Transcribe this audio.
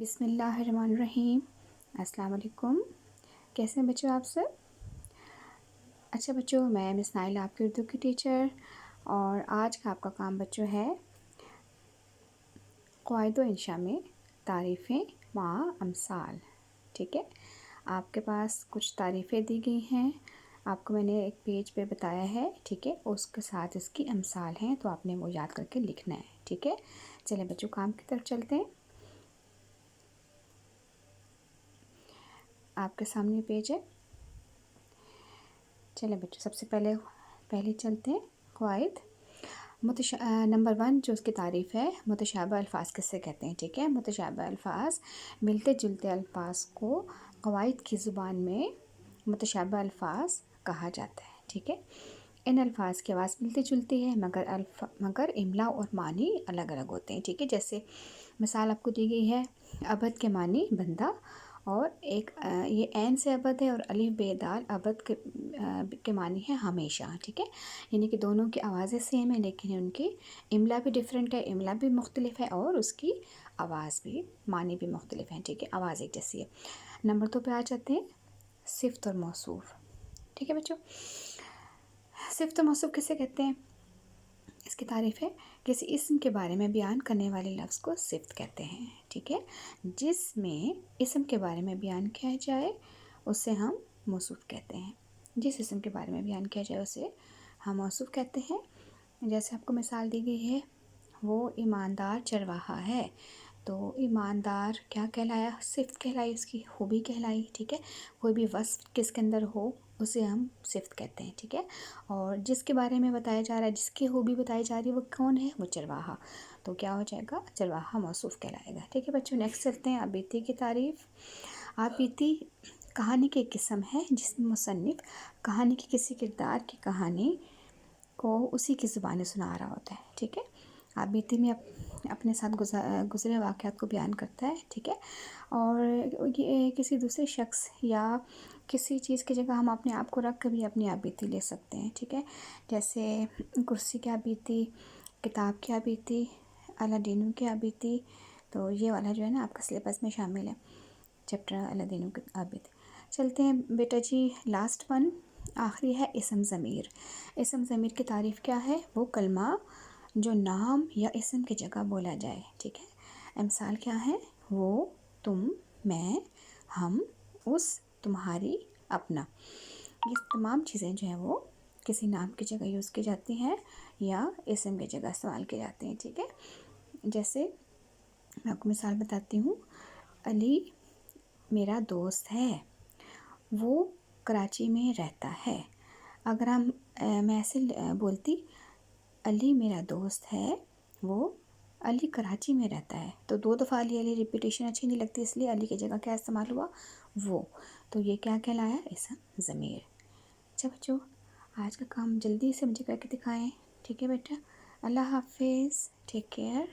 بسم اللہ الرحمن الرحیم۔ السلام علیکم، کیسے ہیں بچوں آپ سب؟ اچھا بچوں، میں مس نائلہ آپ کی اردو کی ٹیچر، اور آج کا آپ کا کام بچوں ہے قواعد و انشاء میں تعریفیں مع امثال۔ ٹھیک ہے، آپ کے پاس کچھ تعریفیں دی گئی ہیں، آپ کو میں نے ایک پیج پہ بتایا ہے، ٹھیک ہے، اس کے ساتھ اس کی امثال ہیں، تو آپ نے وہ یاد کر کے لکھنا ہے، ٹھیک ہے۔ چلیں بچوں کام کی طرف چلتے ہیں۔ آپ کے سامنے پیج ہے، چلیں بچوں سب سے پہلے چلتے ہیں قواعد۔ نمبر 1 جو اس کی تعریف ہے، متشابہ الفاظ کس سے کہتے ہیں؟ ٹھیک ہے، متشابہ الفاظ ملتے جلتے الفاظ کو قواعد کی زبان میں متشابہ الفاظ کہا جاتا ہے، ٹھیک ہے۔ ان الفاظ کی آواز ملتی جلتی ہے مگر املا اور معنی الگ الگ ہوتے ہیں، ٹھیک ہے۔ جیسے مثال آپ کو دی گئی ہے، ابد کے معنی بندہ، اور ایک یہ عین سے ابد ہے، اور الف بے دال ابد کے معنی ہے ہمیشہ، ٹھیک ہے۔ یعنی کہ دونوں کی آوازیں سیم ہیں، لیکن ان کی املا بھی ڈیفرنٹ ہے، املا بھی مختلف ہے، اور اس کی آواز بھی، معنی بھی مختلف ہیں، ٹھیک ہے، آواز ایک جیسی ہے۔ نمبر 2 پہ آ جاتے ہیں صفت اور موصوف، ٹھیک ہے بچوں۔ صفت اور موصوف کسے کہتے ہیں؟ اس کی تعریف ہے، کسی اسم کے بارے میں بیان کرنے والے لفظ کو صفت کہتے ہیں، ٹھیک ہے۔ جس میں اسم کے بارے میں بیان کیا جائے اسے ہم موصوف کہتے ہیں، جس اسم کے بارے میں بیان کیا جائے اسے ہم موصوف کہتے ہیں۔ جیسے آپ کو مثال دی گئی ہے، وہ ایماندار چرواہا ہے، تو ایماندار کیا کہلایا؟ صفت کہلائی، اس کی خوبی کہلائی، ٹھیک ہے۔ کوئی بھی وصف کس کے اندر ہو اسے ہم صفت کہتے ہیں، ٹھیک ہے۔ اور جس کے بارے میں بتایا جا رہا ہے، جس کی خوبی بتائی جا رہی ہے، وہ کون ہے؟ وہ چرواہا، تو کیا ہو جائے گا؟ چرواہا موصوف کہلائے گا، ٹھیک ہے بچوں۔ نیکسٹ چلتے ہیں آبیتی کی تعریف۔ آبیتی کہانی کی ایک قسم ہے جس میں مصنف کہانی کی کسی کردار کی کہانی کو اسی کی زبانی سنا رہا ہوتا ہے، ٹھیک ہے۔ آبیتی میں اپنے ساتھ گزرے واقعات کو بیان کرتا ہے، ٹھیک ہے۔ اور یہ کسی دوسرے شخص یا کسی چیز کی جگہ ہم اپنے آپ کو رکھ کر بھی اپنی آبیتی لے سکتے ہیں، ٹھیک ہے۔ جیسے کرسی کی آبیتی، کتاب کی آبیتی، الادینو کی آبیتی، تو یہ والا جو ہے نا آپ کا سلیبس میں شامل ہے، چیپٹر الادینو کی آبیتی۔ چلتے ہیں بیٹا جی، لاسٹ ون آخری ہے اسم ضمیر۔ اسم ضمیر کی تعریف کیا ہے؟ وہ کلمہ جو نام یا اسم کی جگہ بولا جائے، ٹھیک ہے۔ امثال کیا ہے؟ وہ، تم، میں، ہم، اس، تمہاری، اپنا۔ یہ تمام چیزیں جو ہیں وہ کسی نام کی جگہ یوز کی جاتی ہیں یا اسم کی جگہ استعمال کی جاتی ہیں، ٹھیک ہے۔ جیسے میں آپ کو مثال بتاتی ہوں، علی میرا دوست ہے، وہ کراچی میں رہتا ہے۔ اگر میں ایسے بولتی علی میرا دوست ہے، وہ علی کراچی میں رہتا ہے، تو 2 دفعہ علی ریپیٹیشن اچھی نہیں لگتی، اس لیے علی کی جگہ کیا استعمال ہوا؟ وہ، تو یہ کیا کہلایا؟ اسم ضمیر۔ اچھا بچوں، آج کا کام جلدی سے مجھے کر کے دکھائیں، ٹھیک ہے بیٹا۔ اللہ حافظ، ٹیک کیئر۔